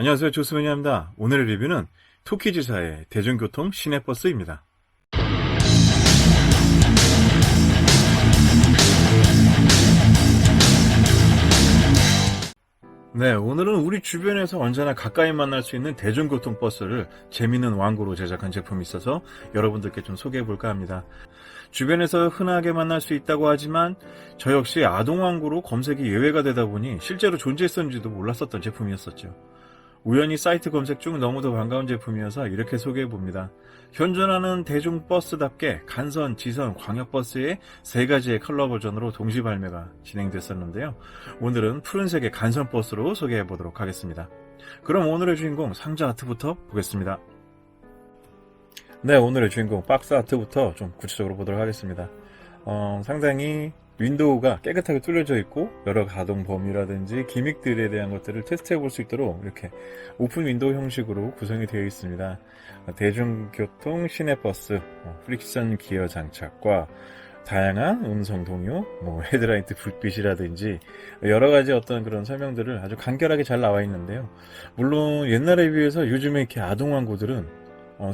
안녕하세요, 조수мен입니다. 오늘의 리뷰는 토키지사의 대중교통 시내버스입니다. 네, 오늘은 우리 주변에서 언제나 가까이 만날 수 있는 대중교통버스를 재미있는 완구로 제작한 제품이 있어서 여러분들께 좀 소개해볼까 합니다. 주변에서 흔하게 만날 수 있다고 하지만 저 역시 아동완구로 검색이 예외가 되다 보니 실제로 존재했었는지도 몰랐었던 제품이었었죠. 우연히 사이트 검색 중 너무도 반가운 제품이어서 이렇게 소개해봅니다. 현존하는 대중버스답게 간선, 지선, 광역버스의 3가지의 컬러 버전으로 동시 발매가 진행됐었는데요. 오늘은 푸른색의 간선버스로 소개해보도록 하겠습니다. 그럼 오늘의 주인공 상자 아트부터 보겠습니다. 네, 오늘의 주인공 박스 아트부터 좀 구체적으로 보도록 하겠습니다. 상당히 윈도우가 깨끗하게 뚫려져 있고 여러 가동 범위라든지 기믹들에 대한 것들을 테스트해 볼 수 있도록 이렇게 오픈 윈도우 형식으로 구성이 되어 있습니다. 대중교통 시내버스, 프릭션 기어 장착과 다양한 음성 동요, 헤드라이트 불빛이라든지 여러 가지 어떤 그런 설명들을 아주 간결하게 잘 나와 있는데요. 물론 옛날에 비해서 요즘에 이렇게 아동완구들은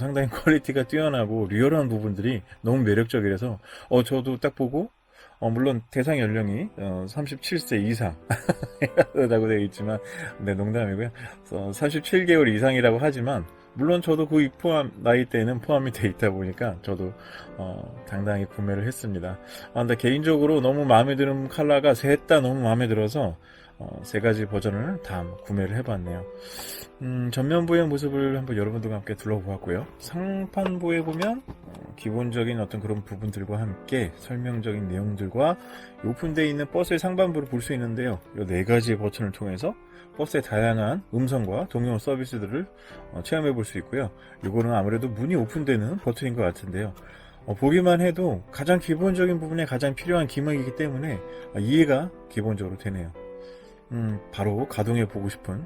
상당히 퀄리티가 뛰어나고 리얼한 부분들이 너무 매력적이라서 저도 딱 보고 물론 대상 연령이 37세 이상 라고 되어 있지만 농담이고요. 37개월 이상이라고 하지만 물론 저도 그 포함 나이대는 포함이 되어 있다 보니까 저도 당당히 구매를 했습니다. 근데 개인적으로 너무 마음에 드는 컬러가 셋 다 너무 마음에 들어서 3가지 버전을 다 구매를 해봤네요. 전면부의 모습을 한번 여러분들과 함께 둘러보았고요. 상판부에 보면 기본적인 어떤 그런 부분들과 함께 설명적인 내용들과 오픈되어 있는 버스의 상반부를 볼 수 있는데요. 이 4가지의 버튼을 통해서 버스의 다양한 음성과 동요 서비스들을 체험해 볼 수 있고요. 이거는 아무래도 문이 오픈되는 버튼인 것 같은데요. 보기만 해도 가장 기본적인 부분에 가장 필요한 기믹이기 때문에 이해가 기본적으로 되네요. 바로 가동해 보고 싶은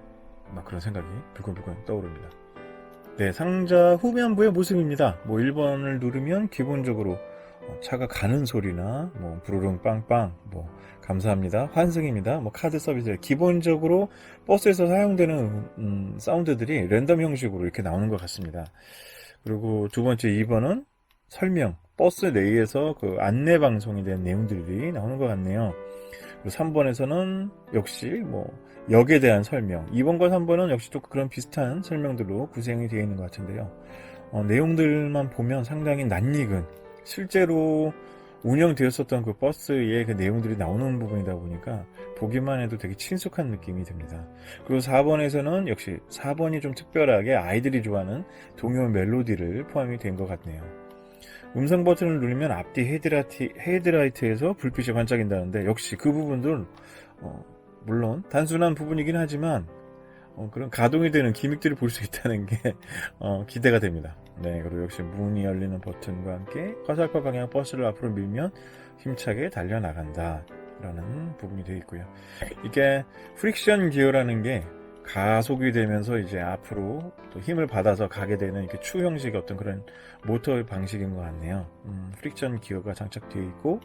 그런 생각이 불끈불끈 떠오릅니다. 네, 상자 후면부의 모습입니다. 1번을 누르면 기본적으로 차가 가는 소리나 부르릉 빵빵, 감사합니다, 환승입니다, 카드 서비스, 기본적으로 버스에서 사용되는 사운드들이 랜덤 형식으로 이렇게 나오는 것 같습니다. 그리고 두 번째 2번은 설명, 버스 내에서 그 안내 방송에 대한 내용들이 나오는 것 같네요. 3번에서는 역시 역에 대한 설명, 2번과 3번은 역시 또 그런 비슷한 설명들로 구성이 되어 있는 것 같은데요. 내용들만 보면 상당히 낯익은, 실제로 운영되었었던 그 버스의 그 내용들이 나오는 부분이다 보니까 보기만 해도 되게 친숙한 느낌이 듭니다. 그리고 4번에서는 역시 4번이 좀 특별하게 아이들이 좋아하는 동요 멜로디를 포함이 된 것 같네요. 음성 버튼을 누르면 앞뒤 헤드라이트에서 불빛이 반짝인다는데 역시 그 부분들 물론 단순한 부분이긴 하지만 그런 가동이 되는 기믹들을 볼 수 있다는 게 기대가 됩니다. 네, 그리고 역시 문이 열리는 버튼과 함께 화살표 방향 버스를 앞으로 밀면 힘차게 달려나간다 라는 부분이 되어 있고요. 이게 프릭션 기어라는 게 가속이 되면서 이제 앞으로 또 힘을 받아서 가게 되는 이렇게 추 형식의 어떤 그런 모터 방식인 것 같네요. 프릭션 기어가 장착되어 있고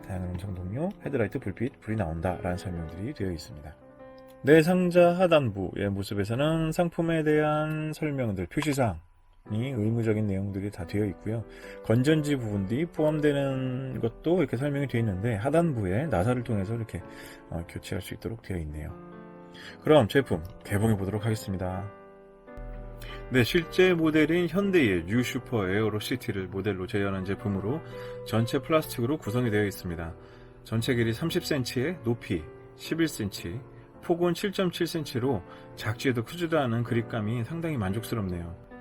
다양한 음성 동요, 헤드라이트 불빛, 불이 나온다 라는 설명들이 되어 있습니다. 네, 상자 하단부의 모습에서는 상품에 대한 설명들, 표시사항이 의무적인 내용들이 다 되어 있고요. 건전지 부분들이 포함되는 것도 이렇게 설명이 되어 있는데 하단부에 나사를 통해서 이렇게 교체할 수 있도록 되어 있네요. 그럼 제품 개봉해 보도록 하겠습니다. 네, 실제 모델인 현대의 뉴 슈퍼 에어로시티를 모델로 제작한 제품으로 전체 플라스틱으로 구성이 되어 있습니다. 전체 길이 30cm에 높이 11cm, 폭은 7.7cm로 작지도 크지도 않은 그립감이 상당히 만족스럽네요.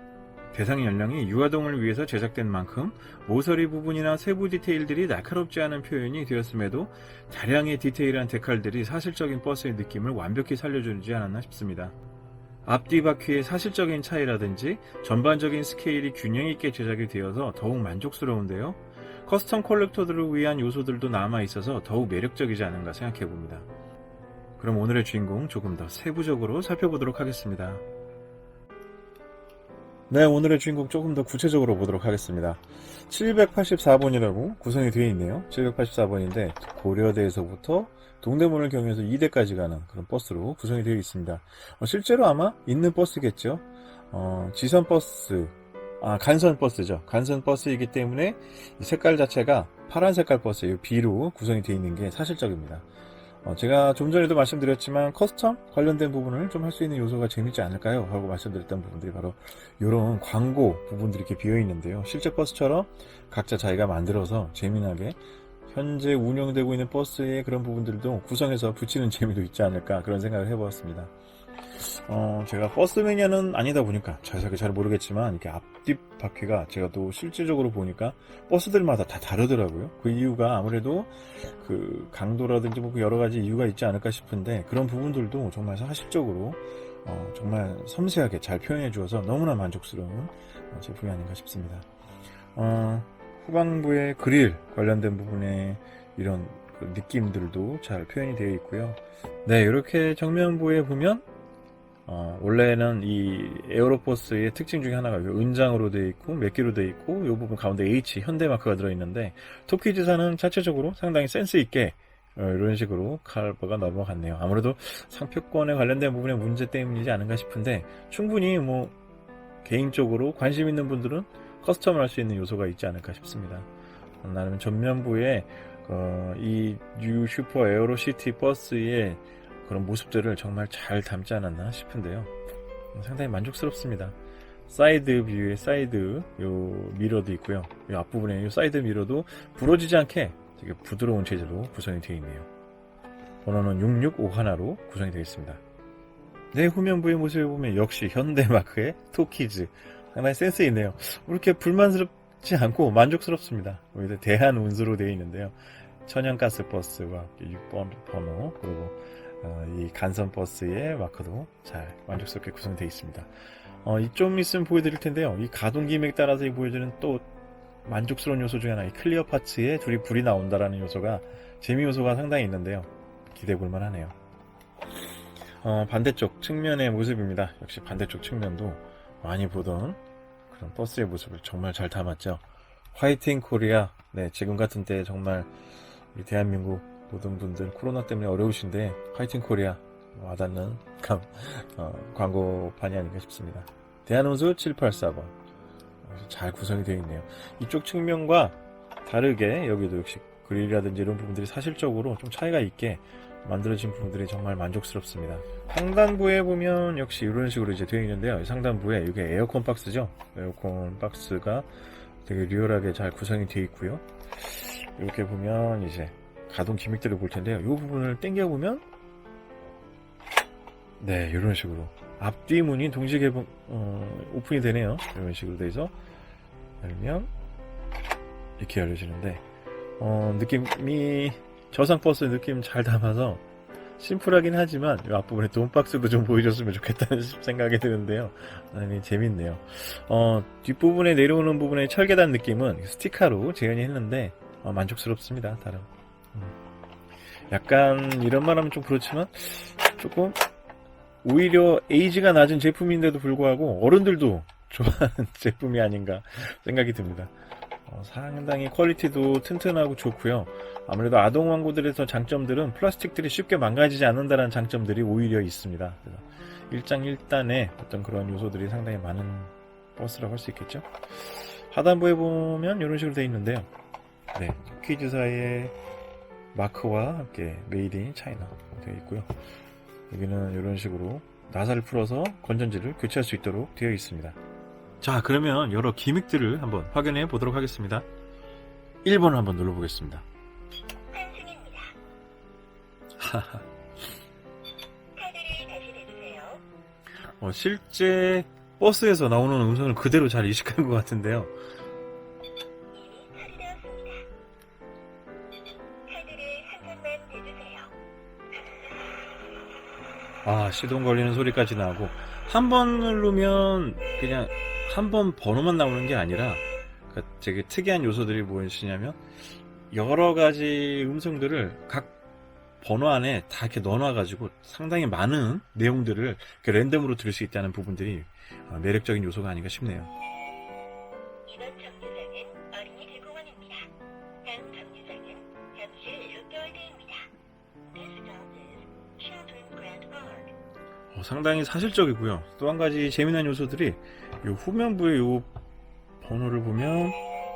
대상 연령이 유아동을 위해서 제작된 만큼 모서리 부분이나 세부 디테일들이 날카롭지 않은 표현이 되었음에도 다량의 디테일한 데칼들이 사실적인 버스의 느낌을 완벽히 살려주지 않았나 싶습니다. 앞뒤 바퀴의 사실적인 차이라든지 전반적인 스케일이 균형 있게 제작이 되어서 더욱 만족스러운데요. 커스텀 컬렉터들을 위한 요소들도 남아있어서 더욱 매력적이지 않은가 생각해봅니다. 그럼 오늘의 주인공 조금 더 세부적으로 살펴보도록 하겠습니다. 네, 오늘의 주인공 조금 더 구체적으로 보도록 하겠습니다. 784번이라고 구성이 되어 있네요. 784번인데 고려대에서부터 동대문을 경유해서 2대까지 가는 그런 버스로 구성이 되어 있습니다. 실제로 아마 있는 버스겠죠. 지선 버스, 간선 버스죠. 간선 버스이기 때문에 이 색깔 자체가 파란 색깔 버스예요. B로 구성이 되어 있는 게 사실적입니다. 제가 좀 전에도 말씀드렸지만 커스텀 관련된 부분을 좀 할 수 있는 요소가 재밌지 않을까요? 하고 말씀드렸던 부분들이 바로 이런 광고 부분들이 이렇게 비어 있는데요. 실제 버스처럼 각자 자기가 만들어서 재미나게 현재 운영되고 있는 버스의 그런 부분들도 구성해서 붙이는 재미도 있지 않을까 그런 생각을 해보았습니다. 제가 버스 매니아는 아니다 보니까 자세하게 잘 모르겠지만 이렇게 앞뒤 바퀴가 제가 또 실질적으로 보니까 버스들마다 다 다르더라고요. 그 이유가 아무래도 그 강도라든지 뭐 여러 가지 이유가 있지 않을까 싶은데 그런 부분들도 정말 사실적으로 정말 섬세하게 잘 표현해 주어서 너무나 만족스러운 제품이 아닌가 싶습니다. 후방부의 그릴 관련된 부분에 이런 그 느낌들도 잘 표현이 되어 있고요. 네, 이렇게 정면부에 보면 원래는 이 에어로버스의 특징 중에 하나가 은장으로 되어 있고 몇 개로 되어 있고 이 부분 가운데 H 현대마크가 들어있는데 토키즈사는 자체적으로 상당히 센스 있게 이런 식으로 칼버가 넘어갔네요. 아무래도 상표권에 관련된 부분의 문제 때문이지 않은가 싶은데 충분히 뭐 개인적으로 관심 있는 분들은 커스텀을 할 수 있는 요소가 있지 않을까 싶습니다. 나는 전면부에 이 뉴 슈퍼 에어로시티 버스의 그런 모습들을 정말 잘 담지 않았나 싶은데요. 상당히 만족스럽습니다. 사이드 뷰에 사이드 요 미러도 있고요. 이 앞부분에 요 사이드 미러도 부러지지 않게 되게 부드러운 재질로 구성이 되어 있네요. 번호는 665로 구성이 되어 있습니다. 내 후면부의 모습을 보면 역시 현대마크의 토키즈 상당히 센스 있네요. 이렇게 불만스럽지 않고 만족스럽습니다. 여기다 대한운수로 되어 있는데요. 천연가스 버스와 6번 번호 그리고 이 간선 버스의 마크도 잘 만족스럽게 구성되어 있습니다. 좀 있으면 보여드릴 텐데요. 이 가동 기믹에 따라서 보여주는 또 만족스러운 요소 중에 하나, 이 클리어 파츠에 둘이 불이 나온다라는 요소가 재미 요소가 상당히 있는데요. 기대해 볼만 하네요. 반대쪽 측면의 모습입니다. 역시 반대쪽 측면도 많이 보던 그런 버스의 모습을 정말 잘 담았죠. 화이팅 코리아. 네, 지금 같은 때 정말 우리 대한민국 모든 분들 코로나 때문에 어려우신데 화이팅 코리아 와닿는 광고판이 아닌가 싶습니다. 대한운수 784번 잘 구성이 되어 있네요. 이쪽 측면과 다르게 여기도 역시 그릴이라든지 이런 부분들이 사실적으로 좀 차이가 있게 만들어진 부분들이 정말 만족스럽습니다. 상단부에 보면 역시 이런 식으로 이제 되어 있는데요. 상단부에 이게 에어컨 박스죠. 에어컨 박스가 되게 리얼하게 잘 구성이 되어 있고요. 이렇게 보면 이제 가동 기믹들을 볼 텐데요. 이 부분을 당겨보면 네, 이런 식으로 앞뒤 문이 동시에 개봉 오픈이 되네요. 이런 식으로 돼서 열면 이렇게 열려지는데 느낌이 저상버스 느낌 잘 담아서 심플하긴 하지만 이 앞부분에 돈박스도 좀 보여줬으면 좋겠다는 생각이 드는데요. 아니, 재밌네요. 뒷부분에 내려오는 부분의 철계단 느낌은 스티커로 재현이 했는데 만족스럽습니다. 다른 약간 이런 말 하면 좀 그렇지만 조금 오히려 에이지가 낮은 제품인데도 불구하고 어른들도 좋아하는 제품이 아닌가 생각이 듭니다. 상당히 퀄리티도 튼튼하고 좋고요. 아무래도 아동 왕고들에서 장점들은 플라스틱들이 쉽게 망가지지 않는다는 장점들이 오히려 있습니다. 그래서 일장일단의 어떤 그런 요소들이 상당히 많은 버스라고 할 수 있겠죠. 하단부에 보면 이런 식으로 되어 있는데요. 네, 퀴즈사의 마크와 함께 메이드 인 차이나 되어 있고요. 여기는 이런 식으로 나사를 풀어서 건전지를 교체할 수 있도록 되어 있습니다. 자, 그러면 여러 기믹들을 한번 확인해 보도록 하겠습니다. 1번을 한번 눌러보겠습니다. 환승입니다. 하하. 카드를 다시 대주세요. 실제 버스에서 나오는 음성을 그대로 잘 이식한 것 같은데요. 이미 처리되었습니다. 카드를 한 장만 대주세요. 시동 걸리는 소리까지 나고 한 번 누르면 그냥 한 번 번호만 나오는 게 아니라 되게 특이한 요소들이 무엇이냐면 여러 가지 음성들을 각 번호 안에 다 이렇게 넣어놔가지고 상당히 많은 내용들을 랜덤으로 들을 수 있다는 부분들이 매력적인 요소가 아닌가 싶네요. 이번 정류장은 어린이들 공원입니다. 다음 정류장은 잠실 6개월대입니다. This 상당히 사실적이고요. 또 한 가지 재미난 요소들이 이 후면부의 이 번호를 보면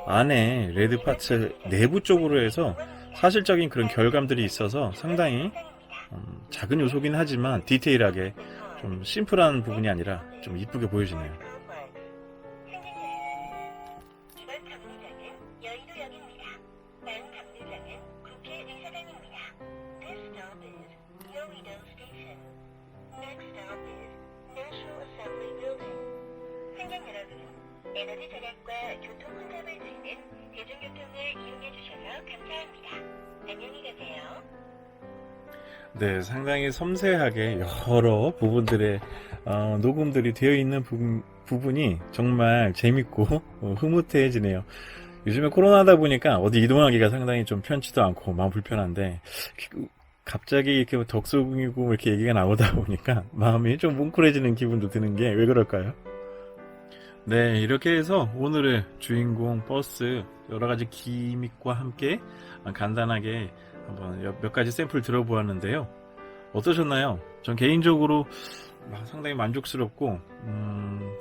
안에 레드 파츠 내부 쪽으로 해서 사실적인 그런 결감들이 있어서 상당히 작은 요소긴 하지만 디테일하게 좀 심플한 부분이 아니라 좀 이쁘게 보여지네요. 이번 정류장은 여의도역입니다. 다음 정류장은 국회의사당입니다. This stop is Yoido Station. Next stop is National Assembly Building. 승객 여러분, 에너지 절약과 교통 혼잡을 줄이는 대중교통을 이용해 주셔서 감사합니다. 안녕히 가세요. 네, 상당히 섬세하게 여러 부분들의 녹음들이 되어 있는 부분이 정말 재밌고 흐뭇해지네요. 요즘에 코로나다 보니까 어디 이동하기가 상당히 좀 편치도 않고 마음 불편한데 갑자기 이렇게 덕수궁이고 이렇게 얘기가 나오다 보니까 마음이 좀 뭉클해지는 기분도 드는 게 왜 그럴까요? 네, 이렇게 해서 오늘의 주인공 버스 여러 가지 기믹과 함께 간단하게 한번 몇 가지 샘플 들어보았는데요. 어떠셨나요? 전 개인적으로 상당히 만족스럽고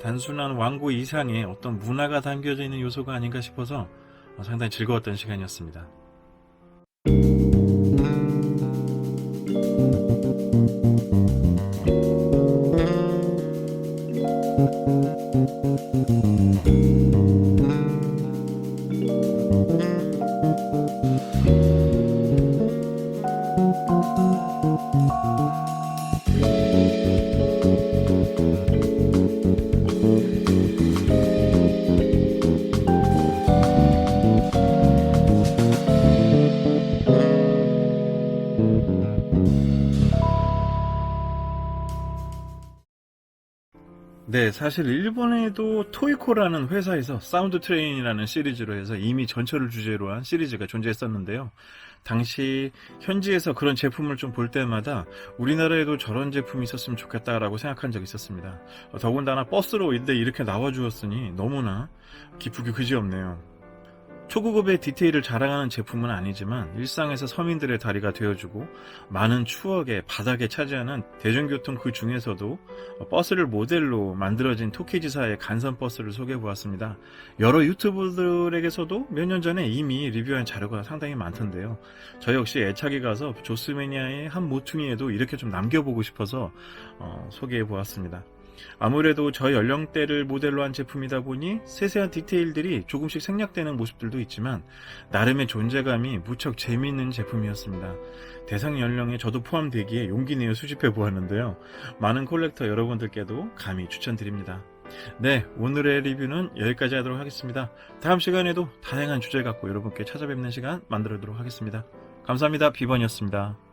단순한 왕고 이상의 어떤 문화가 담겨져 있는 요소가 아닌가 싶어서 상당히 즐거웠던 시간이었습니다. 네, 사실 일본에도 토이코라는 회사에서 사운드 트레인이라는 시리즈로 해서 이미 전철을 주제로 한 시리즈가 존재했었는데요. 당시 현지에서 그런 제품을 좀 볼 때마다 우리나라에도 저런 제품이 있었으면 좋겠다라고 생각한 적이 있었습니다. 더군다나 버스로 이렇게 나와주었으니 너무나 기쁘기 그지없네요. 초고급의 디테일을 자랑하는 제품은 아니지만 일상에서 서민들의 다리가 되어주고 많은 추억의 바닥에 차지하는 대중교통 그 중에서도 버스를 모델로 만들어진 토키지사의 간선버스를 소개해보았습니다. 여러 유튜브들에게서도 몇 년 전에 이미 리뷰한 자료가 상당히 많던데요. 저 역시 애착이 가서 조스매니아의 한 모퉁이에도 이렇게 좀 남겨보고 싶어서 소개해보았습니다. 아무래도 저 연령대를 모델로 한 제품이다 보니 세세한 디테일들이 조금씩 생략되는 모습들도 있지만 나름의 존재감이 무척 재미있는 제품이었습니다. 대상 연령에 저도 포함되기에 용기 내어 수집해 보았는데요. 많은 콜렉터 여러분들께도 감히 추천드립니다. 네, 오늘의 리뷰는 여기까지 하도록 하겠습니다. 다음 시간에도 다양한 주제 갖고 여러분께 찾아뵙는 시간 만들도록 하겠습니다. 감사합니다. 비번이었습니다.